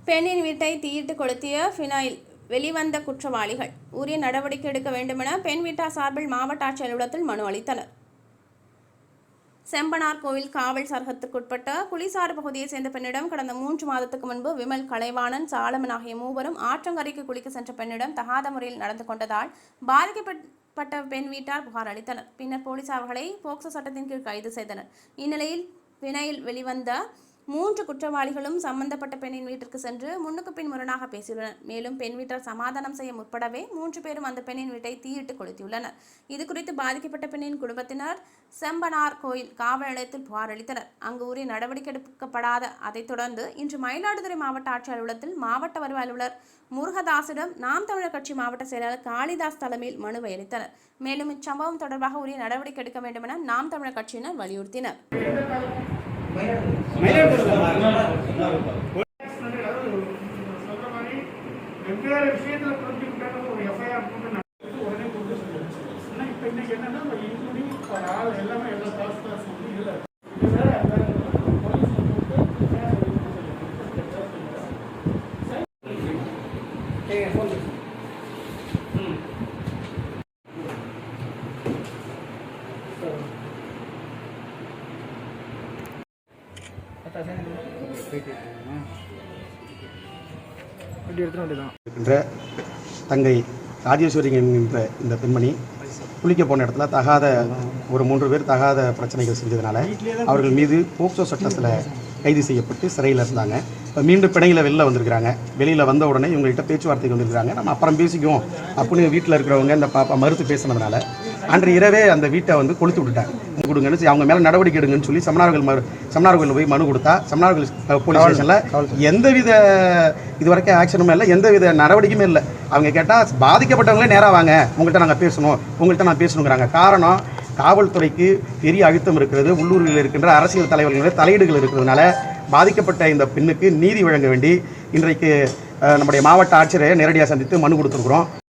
பெண்ணின் வீட்டை தீயிட்டு கொளுத்திய ஃபினாயில் வெளிவந்த குற்றவாளிகள் உரிய நடவடிக்கை எடுக்க வேண்டுமென பெண் வீட்டார் சார்பில் மாவட்ட ஆட்சியர் அலுவலகத்தில் மனு அளித்தனர். செம்பனார் கோவில் காவல் சரகத்துக்குட்பட்ட குளிசாறு பகுதியைச் சேர்ந்த பெண்ணிடம் கடந்த 3 மாதத்துக்கு முன்பு விமல், கலைவாணன், சாலமன் ஆகிய மூவரும் ஆற்றங்கரைக்கு குளிக்க சென்ற பெண்ணிடம் தகாத முறையில் நடந்து கொண்டதால் பாதிக்கப்பட்ட பெண் வீட்டார் புகார் அளித்தனர். பின்னர் போலீசார் அவர்களை போக்சோ சட்டத்தின் கீழ் கைது செய்தனர். இந்நிலையில் வினையில் வெளிவந்த 3 குற்றவாளிகளும் சம்பந்தப்பட்ட பெண்ணின் வீட்டிற்கு சென்று முன்னுக்கு பின் முரணாக பேசியுள்ளனர். மேலும் பெண் வீட்டார் சமாதானம் செய்ய முற்படவே 3 பேரும் அந்த பெண்ணின் வீட்டை தீயிட்டு கொளுத்தியுள்ளனர். இதுகுறித்து பாதிக்கப்பட்ட பெண்ணின் குடும்பத்தினர் செம்பனார் கோயில் காவல் நிலையத்தில் புகார் அளித்தனர். அங்கு உரிய நடவடிக்கை எடுக்கப்படாத அதைத் தொடர்ந்து இன்று மயிலாடுதுறை மாவட்ட ஆட்சியர் அலுவலகத்தில் மாவட்ட வருவாய் அலுவலர் முருகதாசிடம் நாம் தமிழர் கட்சி மாவட்ட செயலாளர் காளிதாஸ் தலைமையில் மனுவை அளித்தனர். மேலும் இச்சம்பவம் தொடர்பாக உரிய நடவடிக்கை எடுக்க வேண்டும் என நாம் தமிழர் கட்சியினர் வலியுறுத்தினர். வெவ்வேறு விஷயத்துல புரிஞ்சுக்கிட்டாங்க ஒரு எஃப்ஐஆர் போட்டு உடனே கொண்டு சொல்லுங்க. ஆனால் இப்போ இன்னைக்கு என்னன்னா இன்க்ளூடிங் ஒரு ஆள் எல்லாமே எல்லா காசு வந்து இல்லை தங்கை ராஜேஸ்வரி என்கின்ற இந்த பெண்மணி குளிக்க போன இடத்துல தகாத ஒரு 3 பேர் தகாத பிரச்சனைகள் செஞ்சதுனால அவர்கள் மீது போக்சோ சட்டத்தில் கைது செய்யப்பட்டு சிறையில் இருந்தாங்க. இப்போ மீண்டும் பிணையில் வெளில வந்திருக்கிறாங்க. வெளியில் வந்த உடனே இவங்கள்ட்ட பேச்சுவார்த்தைக்கு வந்திருக்கிறாங்க. நம்ம அப்புறம் பேசிக்குவோம் அப்படின்னு வீட்டில் இருக்கிறவங்க இந்த பாப்பா மறுத்து பேசினதுனால அன்று இரவே அந்த வீட்டை வந்து கொளுத்து விட்டுட்டாங்க. கொடுங்கன்னு அவங்க மேலே நடவடிக்கை எடுங்கன்னு சொல்லி சமணார்கள் போய் மனு கொடுத்தா சமணார்கள் போலீஸ் ஸ்டேஷனில் எந்தவித இதுவரைக்கும் ஆக்ஷனுமே இல்லை, எந்தவித நடவடிக்கையுமே இல்லை. அவங்க கேட்டால் பாதிக்கப்பட்டவங்களே நேராக வாங்க, உங்கள்கிட்ட நாங்கள் பேசணும், உங்கள்கிட்ட நான் பேசணுங்கிறாங்க. காரணம் காவல்துறைக்கு பெரிய அழுத்தம் இருக்கிறது. உள்ளூரில் இருக்கின்ற அரசியல் தலைவர்களுடைய தலையீடுகள் இருக்கிறதுனால பாதிக்கப்பட்ட இந்த பெண்ணுக்கு நீதி வழங்க வேண்டி இன்றைக்கு நம்முடைய மாவட்ட ஆட்சியரை நேரடியாக சந்தித்து மனு கொடுத்துருக்குறோம்.